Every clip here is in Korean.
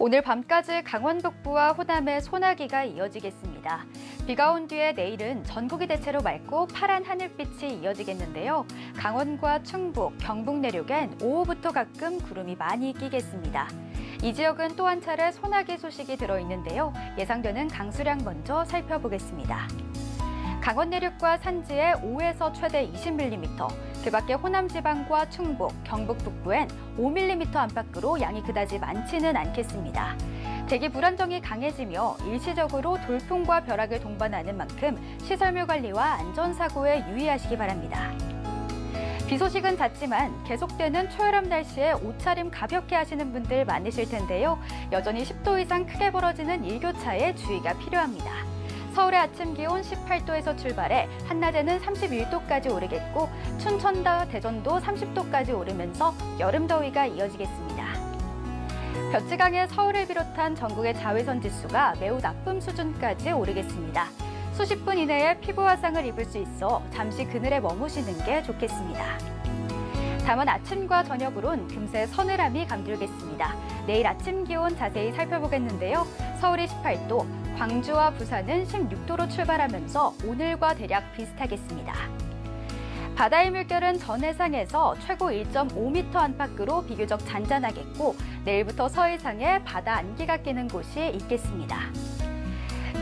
오늘 밤까지 강원 북부와 호남에 소나기가 이어지겠습니다. 비가 온 뒤에 내일은 전국이 대체로 맑고 파란 하늘빛이 이어지겠는데요. 강원과 충북, 경북 내륙엔 오후부터 가끔 구름이 많이 끼겠습니다. 이 지역은 또 한 차례 소나기 소식이 들어있는데요. 예상되는 강수량 먼저 살펴보겠습니다. 강원 내륙과 산지에 5에서 최대 20mm, 그 밖에 호남 지방과 충북, 경북 북부엔 5mm 안팎으로 양이 그다지 많지는 않겠습니다. 대기 불안정이 강해지며 일시적으로 돌풍과 벼락을 동반하는 만큼 시설물 관리와 안전사고에 유의하시기 바랍니다. 비 소식은 잦지만 계속되는 초여름 날씨에 옷차림 가볍게 하시는 분들 많으실 텐데요. 여전히 10도 이상 크게 벌어지는 일교차에 주의가 필요합니다. 서울의 아침 기온 18도에서 출발해 한낮에는 31도까지 오르겠고 춘천과 대전도 30도까지 오르면서 여름 더위가 이어지겠습니다. 볕지강에 서울을 비롯한 전국의 자외선 지수가 매우 나쁨 수준까지 오르겠습니다. 수십 분 이내에 피부 화상을 입을 수 있어 잠시 그늘에 머무시는 게 좋겠습니다. 다만 아침과 저녁으론 금세 서늘함이 감돌겠습니다. 내일 아침 기온 자세히 살펴보겠는데요. 서울이 18도, 광주와 부산은 16도로 출발하면서 오늘과 대략 비슷하겠습니다. 바다의 물결은 전 해상에서 최고 1.5m 안팎으로 비교적 잔잔하겠고 내일부터 서해상에 바다 안개가 끼는 곳이 있겠습니다.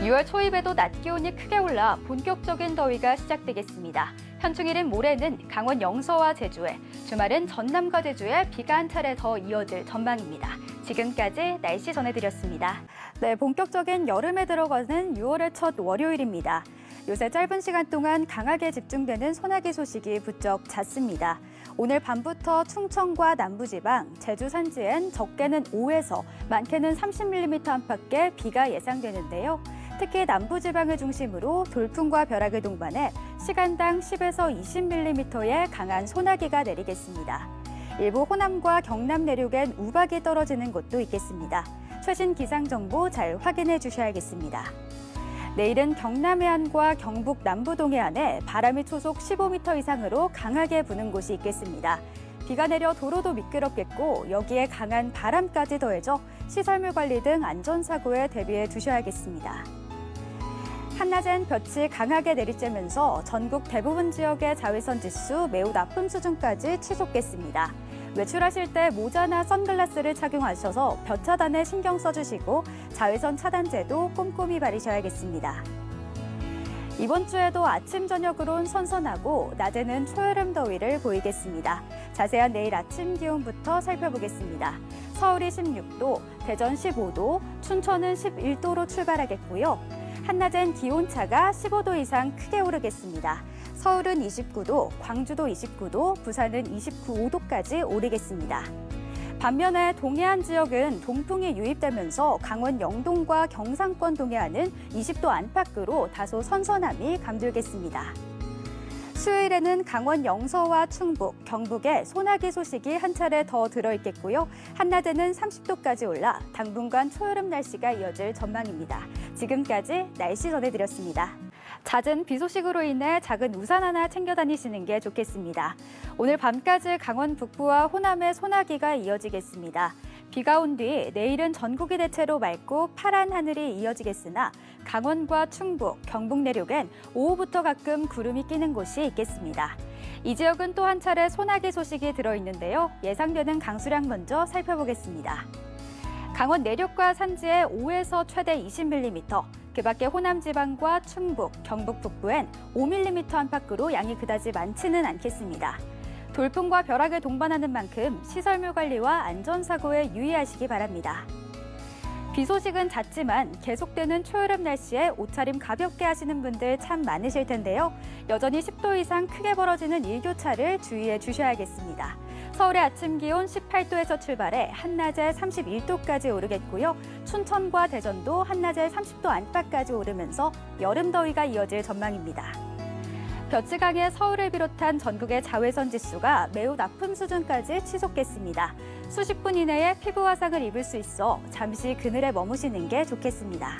6월 초입에도 낮 기온이 크게 올라 본격적인 더위가 시작되겠습니다. 현충일인 모레는 강원 영서와 제주에, 주말은 전남과 제주에 비가 한 차례 더 이어질 전망입니다. 지금까지 날씨 전해드렸습니다. 네, 본격적인 여름에 들어가는 6월의 첫 월요일입니다. 요새 짧은 시간 동안 강하게 집중되는 소나기 소식이 부쩍 잦습니다. 오늘 밤부터 충청과 남부지방, 제주 산지엔 적게는 5에서 많게는 30mm 안팎의 비가 예상되는데요. 특히 남부지방을 중심으로 돌풍과 벼락을 동반해 시간당 10에서 20mm의 강한 소나기가 내리겠습니다. 일부 호남과 경남 내륙엔 우박이 떨어지는 곳도 있겠습니다. 최신 기상정보 잘 확인해 주셔야겠습니다. 내일은 경남 해안과 경북 남부 동해안에 바람이 초속 15m 이상으로 강하게 부는 곳이 있겠습니다. 비가 내려 도로도 미끄럽겠고 여기에 강한 바람까지 더해져 시설물 관리 등 안전사고에 대비해 두셔야겠습니다. 한낮엔 볕이 강하게 내리쬐면서 전국 대부분 지역의 자외선 지수 매우 나쁨 수준까지 치솟겠습니다. 외출하실 때 모자나 선글라스를 착용하셔서 볕 차단에 신경 써주시고 자외선 차단제도 꼼꼼히 바르셔야겠습니다. 이번 주에도 아침 저녁으론 선선하고 낮에는 초여름 더위를 보이겠습니다. 자세한 내일 아침 기온부터 살펴보겠습니다. 서울이 16도, 대전 15도, 춘천은 11도로 출발하겠고요. 한낮엔 기온차가 15도 이상 크게 오르겠습니다. 서울은 29도, 광주도 29도, 부산은 29도까지 오르겠습니다. 반면에 동해안 지역은 동풍이 유입되면서 강원 영동과 경상권 동해안은 20도 안팎으로 다소 선선함이 감돌겠습니다. 수요일에는 강원 영서와 충북, 경북에 소나기 소식이 한 차례 더 들어있겠고요. 한낮에는 30도까지 올라 당분간 초여름 날씨가 이어질 전망입니다. 지금까지 날씨 전해드렸습니다. 잦은 비 소식으로 인해 작은 우산 하나 챙겨 다니시는 게 좋겠습니다. 오늘 밤까지 강원 북부와 호남에 소나기가 이어지겠습니다. 비가 온 뒤 내일은 전국이 대체로 맑고 파란 하늘이 이어지겠으나 강원과 충북, 경북 내륙엔 오후부터 가끔 구름이 끼는 곳이 있겠습니다. 이 지역은 또 한 차례 소나기 소식이 들어있는데요. 예상되는 강수량 먼저 살펴보겠습니다. 강원 내륙과 산지에 5에서 최대 20mm, 그 밖에 호남 지방과 충북, 경북 북부엔 5mm 안팎으로 양이 그다지 많지는 않겠습니다. 돌풍과 벼락을 동반하는 만큼 시설물 관리와 안전사고에 유의하시기 바랍니다. 비 소식은 잦지만 계속되는 초여름 날씨에 옷차림 가볍게 하시는 분들 참 많으실 텐데요. 여전히 10도 이상 크게 벌어지는 일교차를 주의해 주셔야겠습니다. 서울의 아침 기온 18도에서 출발해 한낮에 31도까지 오르겠고요. 춘천과 대전도 한낮에 30도 안팎까지 오르면서 여름 더위가 이어질 전망입니다. 볕지강에 서울을 비롯한 전국의 자외선 지수가 매우 나쁨 수준까지 치솟겠습니다. 수십 분 이내에 피부 화상을 입을 수 있어 잠시 그늘에 머무시는 게 좋겠습니다.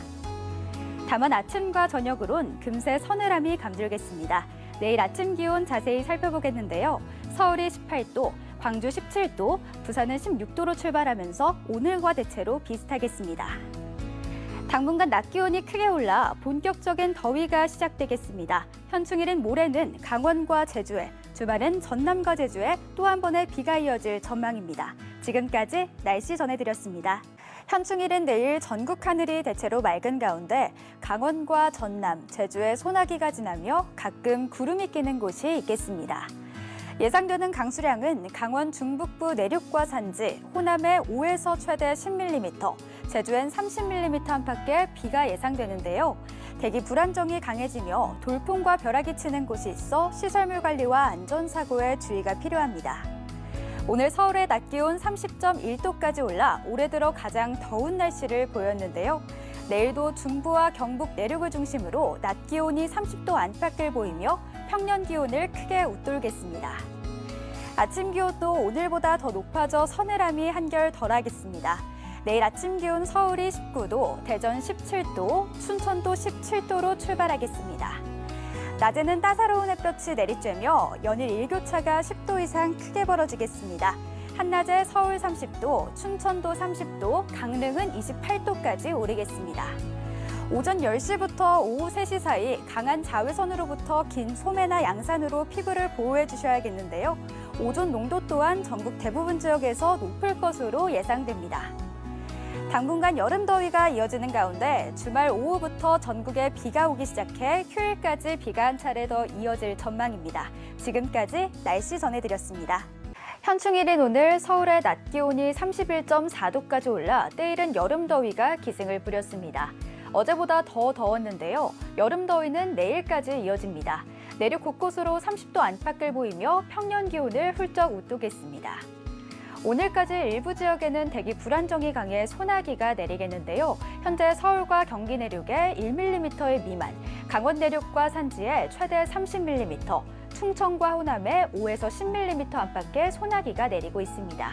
다만 아침과 저녁으론 금세 서늘함이 감돌겠습니다. 내일 아침 기온 자세히 살펴보겠는데요. 서울이 18도, 광주 17도, 부산은 16도로 출발하면서 오늘과 대체로 비슷하겠습니다. 당분간 낮 기온이 크게 올라 본격적인 더위가 시작되겠습니다. 현충일인 모레는 강원과 제주에, 주말은 전남과 제주에 또 한 번의 비가 이어질 전망입니다. 지금까지 날씨 전해드렸습니다. 현충일인 내일 전국 하늘이 대체로 맑은 가운데 강원과 전남, 제주에 소나기가 지나며 가끔 구름이 끼는 곳이 있겠습니다. 예상되는 강수량은 강원 중북부 내륙과 산지, 호남에 5에서 최대 10mm, 제주엔 30mm 안팎의 비가 예상되는데요. 대기 불안정이 강해지며 돌풍과 벼락이 치는 곳이 있어 시설물 관리와 안전사고에 주의가 필요합니다. 오늘 서울의 낮 기온 30.1도까지 올라 올해 들어 가장 더운 날씨를 보였는데요. 내일도 중부와 경북 내륙을 중심으로 낮 기온이 30도 안팎을 보이며 평년 기온을 크게 웃돌겠습니다. 아침 기온도 오늘보다 더 높아져 서늘함이 한결 덜하겠습니다. 내일 아침 기온 서울이 19도, 대전 17도, 춘천도 17도로 출발하겠습니다. 낮에는 따사로운 햇볕이 내리쬐며 연일 일교차가 10도 이상 크게 벌어지겠습니다. 한낮에 서울 30도, 춘천도 30도, 강릉은 28도까지 오르겠습니다. 오전 10시부터 오후 3시 사이 강한 자외선으로부터 긴 소매나 양산으로 피부를 보호해 주셔야겠는데요. 오존 농도 또한 전국 대부분 지역에서 높을 것으로 예상됩니다. 당분간 여름 더위가 이어지는 가운데 주말 오후부터 전국에 비가 오기 시작해 휴일까지 비가 한 차례 더 이어질 전망입니다. 지금까지 날씨 전해드렸습니다. 현충일인 오늘 서울의 낮 기온이 31.4도까지 올라 때일은 여름 더위가 기승을 부렸습니다. 어제보다 더 더웠는데요. 여름 더위는 내일까지 이어집니다. 내륙 곳곳으로 30도 안팎을 보이며 평년 기온을 훌쩍 웃도겠습니다. 오늘까지 일부 지역에는 대기 불안정이 강해 소나기가 내리겠는데요. 현재 서울과 경기 내륙에 1mm의 미만, 강원 내륙과 산지에 최대 30mm, 충청과 호남에 5에서 10mm 안팎의 소나기가 내리고 있습니다.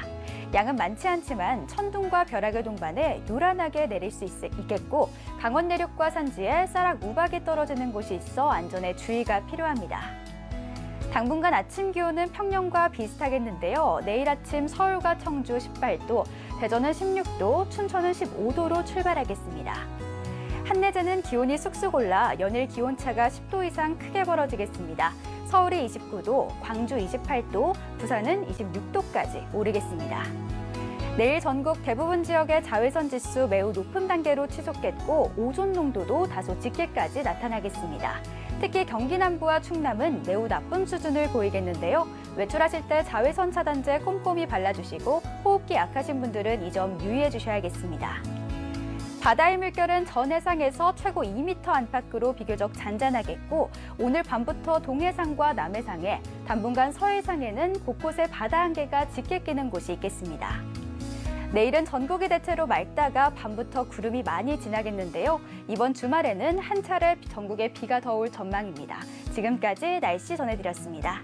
양은 많지 않지만 천둥과 벼락을 동반해 요란하게 내릴 수 있겠고 강원 내륙과 산지에 쌀락 우박이 떨어지는 곳이 있어 안전에 주의가 필요합니다. 당분간 아침 기온은 평년과 비슷하겠는데요. 내일 아침 서울과 청주 18도, 대전은 16도, 춘천은 15도로 출발하겠습니다. 한낮에는 기온이 쑥쑥 올라 연일 기온차가 10도 이상 크게 벌어지겠습니다. 서울이 29도, 광주 28도, 부산은 26도까지 오르겠습니다. 내일 전국 대부분 지역의 자외선 지수 매우 높은 단계로 치솟겠고 오존 농도도 다소 짙게까지 나타나겠습니다. 특히 경기 남부와 충남은 매우 나쁨 수준을 보이겠는데요. 외출하실 때 자외선 차단제 꼼꼼히 발라주시고 호흡기 약하신 분들은 이 점 유의해 주셔야겠습니다. 바다의 물결은 전 해상에서 최고 2m 안팎으로 비교적 잔잔하겠고 오늘 밤부터 동해상과 남해상에 당분간 서해상에는 곳곳에 바다 안개가 짙게 끼는 곳이 있겠습니다. 내일은 전국이 대체로 맑다가 밤부터 구름이 많이 지나겠는데요. 이번 주말에는 한 차례 전국에 비가 더 올 전망입니다. 지금까지 날씨 전해드렸습니다.